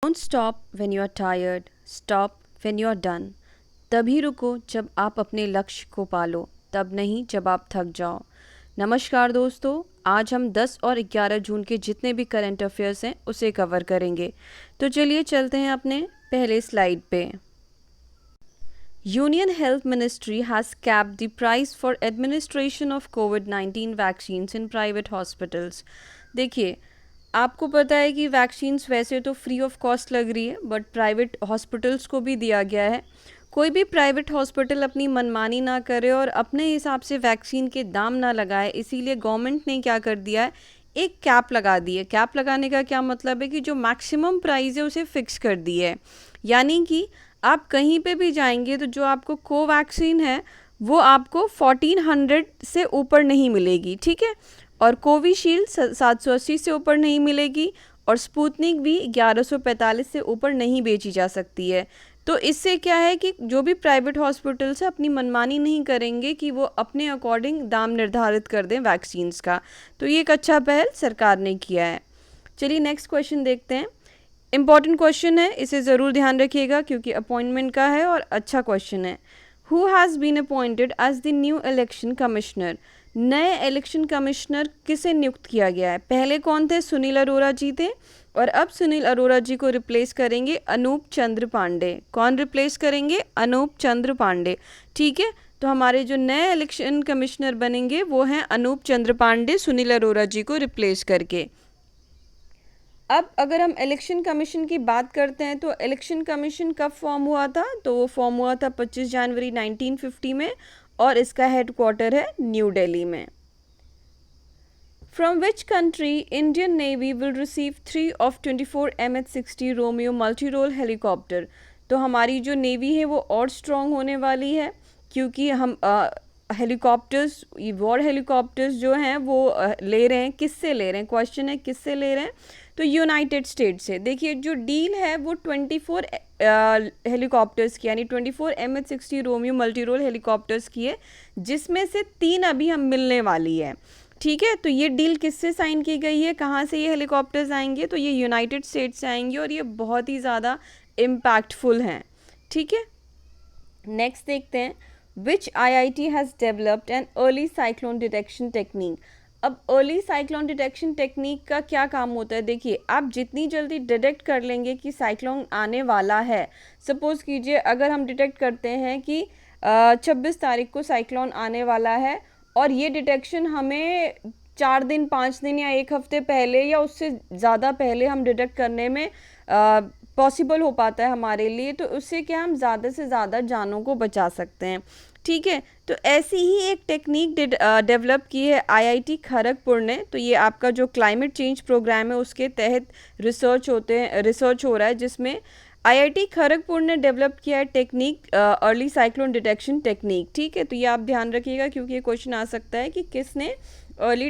Don't stop when you are tired, stop when you are done. तभी रुको जब आप अपने लक्ष्य को पालो, तब नहीं जब आप थक जाओ। नमस्कार दोस्तों, आज हम 10 और 11 जून के जितने भी करंट अफेयर्स हैं उसे कवर करेंगे। तो चलिए चलते हैं अपने पहले स्लाइड पे। Union Health Ministry has capped the price for administration of COVID-19 vaccines in private hospitals. देखिए, आपको पता है कि वैक्सीन्स वैसे तो फ्री ऑफ कॉस्ट लग रही है, बट प्राइवेट हॉस्पिटल्स को भी दिया गया है। कोई भी प्राइवेट हॉस्पिटल अपनी मनमानी ना करे और अपने हिसाब से वैक्सीन के दाम ना लगाए, इसीलिए गवर्नमेंट ने क्या कर दिया है, एक कैप लगा दी है। कैप लगाने का क्या मतलब है कि जो मैक्सिमम प्राइस है उसे फिक्स कर दी है। यानी कि आप कहीं पे भी जाएंगे तो जो आपको कोवैक्सीन है वो आपको 1400 से ऊपर नहीं मिलेगी, ठीक है। और कोविशील्ड 780 से ऊपर नहीं मिलेगी और स्पुतनिक भी 1145 से ऊपर नहीं बेची जा सकती है। तो इससे क्या है कि जो भी प्राइवेट हॉस्पिटल्स है अपनी मनमानी नहीं करेंगे कि वो अपने अकॉर्डिंग दाम निर्धारित कर दें वैक्सीन्स का। तो ये एक अच्छा पहल सरकार ने किया है। चलिए नेक्स्ट क्वेश्चन देखते हैं। इम्पॉर्टेंट क्वेश्चन है, इसे ज़रूर ध्यान रखिएगा क्योंकि अपॉइंटमेंट का है और अच्छा क्वेश्चन है। Who has been appointed as the new election commissioner? नए इलेक्शन कमिश्नर किसे नियुक्त किया गया है? पहले कौन थे? सुनील अरोरा जी थे और अब सुनील अरोरा जी को रिप्लेस करेंगे अनूप चंद्र पांडे। कौन रिप्लेस करेंगे? अनूप चंद्र पांडे, ठीक है। तो हमारे जो नए इलेक्शन कमिश्नर बनेंगे वो हैं अनूप चंद्र पांडे, सुनील अरोरा जी को रिप्लेस करके। अब अगर हम इलेक्शन कमीशन की बात करते हैं तो इलेक्शन कमीशन कब फॉर्म हुआ था? तो वो फॉर्म हुआ था 25 जनवरी 1950 में और इसका हेडक्वार्टर है न्यू दिल्ली में। From which country Indian Navy will receive 3 of 24 MH-60 Romeo multi-role helicopter? तो हमारी जो नेवी है वो और स्ट्रॉन्ग होने वाली है क्योंकि हम हेलीकॉप्टर्स, वॉर हेलीकॉप्टर्स जो हैं वो ले रहे हैं। किससे ले रहे हैं? क्वेश्चन है किससे ले रहे हैं? तो यूनाइटेड स्टेट्स से। देखिए जो डील है वो 24 हेलीकॉप्टर्स की, यानी 24 MH-60 Romeo multi role helicopters की है, जिसमें से 3 अभी हम मिलने वाली है, ठीक है। तो ये डील किससे साइन की गई है? कहाँ से ये हेलीकॉप्टर्स आएंगे? तो ये यूनाइटेड स्टेट्स से आएंगे और ये बहुत ही ज़्यादा इम्पैक्टफुल हैं, ठीक है। नेक्स्ट देखते हैं। विच IIT has developed an early cyclone detection technique? अब अर्ली साइक्लोन डिटेक्शन टेक्निक का क्या काम होता है? देखिए, आप जितनी जल्दी डिटेक्ट कर लेंगे कि साइक्लोन आने वाला है, सपोज़ कीजिए अगर हम डिटेक्ट करते हैं कि 26 तारीख को साइक्लोन आने वाला है और ये डिटेक्शन हमें 4 दिन 5 दिन या 1 हफ्ते पहले या उससे ज़्यादा पहले हम डिटेक्ट करने में पॉसिबल हो पाता है हमारे लिए, तो उससे क्या हम ज़्यादा से ज़्यादा जानों को बचा सकते हैं, ठीक है। तो ऐसी ही एक टेक्निक डेवलप की है IIT खड़गपुर ने। तो ये आपका जो क्लाइमेट चेंज प्रोग्राम है उसके तहत रिसर्च हो रहा है, जिसमें IIT खड़गपुर ने डेवलप किया है technique early cyclone detection technique, ठीक है। तो ये आप ध्यान रखिएगा क्योंकि ये क्वेश्चन आ सकता है कि किसने अर्ली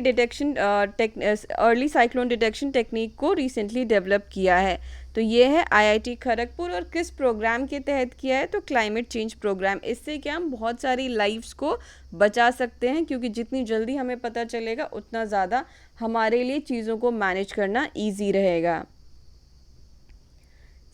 साइक्लोन डिटेक्शन टेक्निक को रिसेंटली डेवलप किया है। तो ये है IIT खड़गपुर और किस प्रोग्राम के तहत किया है? तो क्लाइमेट चेंज प्रोग्राम। इससे क्या हम बहुत सारी लाइफ्स को बचा सकते हैं क्योंकि जितनी जल्दी हमें पता चलेगा उतना ज़्यादा हमारे लिए चीज़ों को मैनेज करना ईजी रहेगा।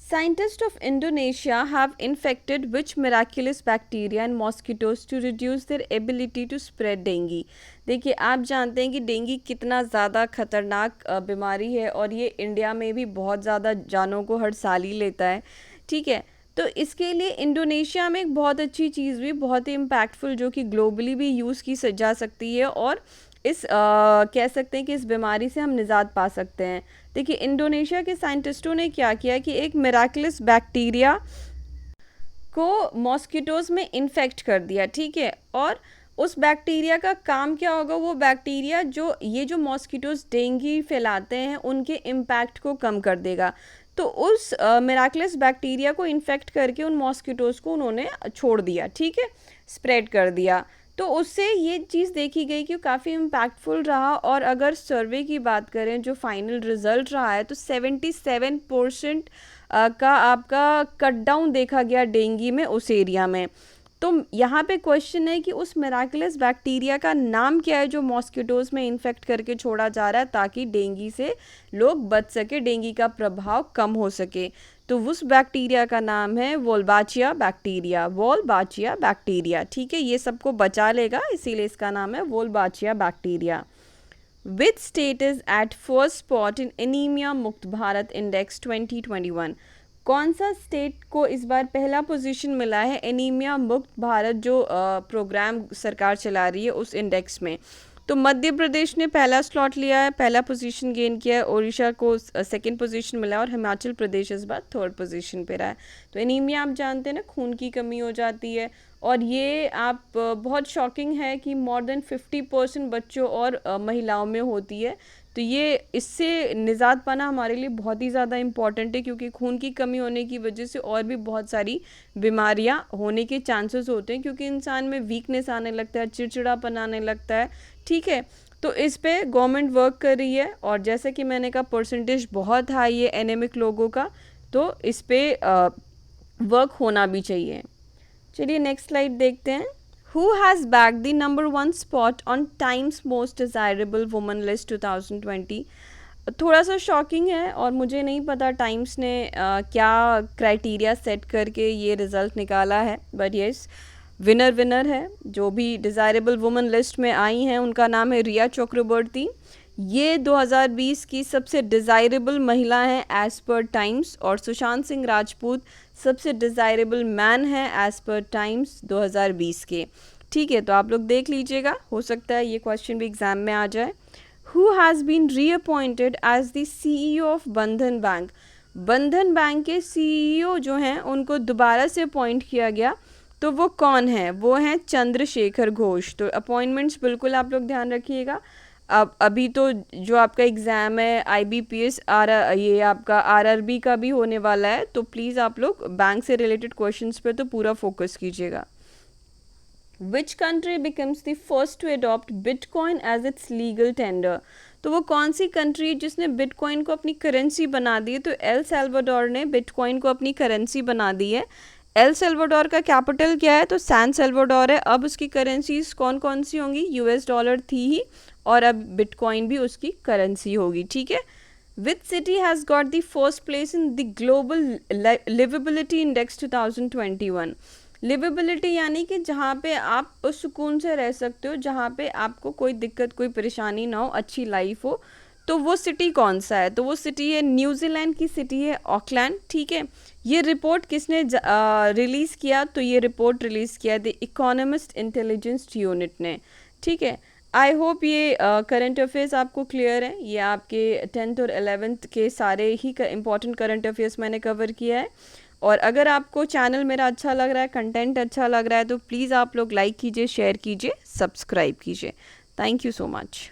Scientists of Indonesia have infected which miraculous bacteria and mosquitoes to reduce their ability to spread dengue? देखिए, आप जानते हैं कि डेंगू कितना ज़्यादा खतरनाक बीमारी है और ये इंडिया में भी बहुत ज़्यादा जानों को हर साल ही लेता है, ठीक है। तो इसके लिए इंडोनेशिया में एक बहुत अच्छी चीज़ भी, बहुत ही इम्पैक्टफुल, जो कि ग्लोबली भी यूज़ की जा सकती है और इस कह सकते हैं कि इस बीमारी से हम निजात पा सकते हैं। देखिए, इंडोनेशिया के साइंटिस्टों ने क्या किया कि एक मिराकुलस बैक्टीरिया को मॉस्किटोज़ में इन्फेक्ट कर दिया, ठीक है। और उस बैक्टीरिया का काम क्या होगा? वो बैक्टीरिया जो मॉस्किटोज़ डेंगू फैलाते हैं उनके इम्पैक्ट को कम कर देगा। तो उस मिराकुलस बैक्टीरिया को इन्फेक्ट करके उन मॉस्किटोज़ को उन्होंने छोड़ दिया, ठीक है, स्प्रेड कर दिया। तो उससे ये चीज़ देखी गई कि काफ़ी इम्पैक्टफुल रहा। और अगर सर्वे की बात करें, जो फाइनल रिज़ल्ट रहा है, तो 77% का आपका कट डाउन देखा गया डेंगू में उस एरिया में। तो यहाँ पे क्वेश्चन है कि उस मिराकुलस बैक्टीरिया का नाम क्या है जो मॉस्किटोज़ में इन्फेक्ट करके छोड़ा जा रहा है ताकि डेंगू से लोग बच सके, डेंगू का प्रभाव कम हो सके। तो उस बैक्टीरिया का नाम है वोल्बाचिया बैक्टीरिया, वोल्बाचिया बैक्टीरिया। ठीक है, ये सबको बचा लेगा, इसीलिए इसका नाम है Wolbachia bacteria. Which state is at first spot in anaemia मुक्त भारत इंडेक्स 2021? कौन सा स्टेट को इस बार पहला पोजीशन मिला है एनीमिया मुक्त भारत जो प्रोग्राम सरकार चला रही है उस इंडेक्स में? तो मध्य प्रदेश ने पहला स्लॉट लिया है, पहला पोजीशन गेन किया है, उड़ीसा को सेकंड पोजीशन मिला है और हिमाचल प्रदेश इस बार थर्ड पोजीशन पे रहा है। तो एनीमिया आप जानते हैं ना, खून की कमी हो जाती है, और ये आप बहुत शॉकिंग है कि मोर देन 50% बच्चों और महिलाओं में होती है। तो ये इससे निजात पाना हमारे लिए बहुत ही ज़्यादा इम्पॉर्टेंट है, क्योंकि खून की कमी होने की वजह से और भी बहुत सारी बीमारियां होने के चांसेस होते हैं, क्योंकि इंसान में वीकनेस आने लगता है, चिड़चिड़ापन आने लगता है। ठीक है, तो इस पे गवर्नमेंट वर्क कर रही है, और जैसे कि मैंने कहा परसेंटेज बहुत हाई है एनेमिक लोगों का, तो इस पे वर्क होना भी चाहिए। चलिए नेक्स्ट स्लाइड देखते हैं। Who has bagged the number 1 spot on Time's Most Desirable Woman List 2020? थोड़ा सा शॉकिंग है, और मुझे नहीं पता टाइम्स ने क्या क्राइटेरिया सेट करके ये रिज़ल्ट निकाला है, बट यस विनर है। जो भी डिज़ायरेबल वुमन लिस्ट में आई हैं उनका नाम है रिया चक्रवर्ती। ये 2020 की सबसे डिज़ायरेबल महिला हैं एज़ पर टाइम्स, और सुशांत सिंह राजपूत सबसे डिज़ायरेबल मैन है एज़ पर टाइम्स 2020 के। ठीक है, तो आप लोग देख लीजिएगा, हो सकता है ये क्वेश्चन भी एग्ज़ाम में आ जाए। Who has been reappointed as the CEO of Bandhan bank? Bandhan bank के CEO जो हैं उनको दोबारा से अपॉइंट किया गया, तो वो कौन है? वो हैं चंद्रशेखर घोष। तो अपॉइंटमेंट्स बिल्कुल आप लोग ध्यान रखिएगा। अब अभी तो जो आपका एग्ज़ाम है IBPS ये आपका RRB का भी होने वाला है, तो प्लीज़ आप लोग बैंक से रिलेटेड क्वेश्चंस पे तो पूरा फोकस कीजिएगा। Which country becomes the first to adopt bitcoin as its legal tender? तो वो कौन सी कंट्री जिसने बिटकॉइन को अपनी करेंसी बना दी है? तो एल सल्वाडोर ने बिटकॉइन को अपनी करेंसी बना दी है। एल सल्वाडोर का कैपिटल क्या है? तो सैन सल्वाडोर है। अब उसकी करेंसीज कौन कौन सी होंगी? US डॉलर थी ही, और अब बिटकॉइन भी उसकी करेंसी होगी। ठीक है। Which city has got the first place in the global liveability index 2021? Liveability यानी कि जहाँ पे आप सुकून से रह सकते हो, जहाँ पे आपको कोई दिक्कत कोई परेशानी ना हो, अच्छी लाइफ हो, तो वो सिटी कौन सा है? तो वो सिटी है न्यूजीलैंड की सिटी है ऑकलैंड। ठीक है, ये रिपोर्ट किसने रिलीज़ किया? तो ये रिपोर्ट रिलीज़ किया द इकोनॉमिस्ट इंटेलिजेंस यूनिट ने। ठीक है, आई होप ये करंट अफेयर्स आपको क्लियर है। ये आपके 10th और 11th के सारे ही इंपॉर्टेंट करंट अफेयर्स मैंने कवर किया है। और अगर आपको चैनल मेरा अच्छा लग रहा है, कंटेंट अच्छा लग रहा है, तो प्लीज़ आप लोग लाइक कीजिए, शेयर कीजिए, सब्सक्राइब कीजिए। Thank you so much.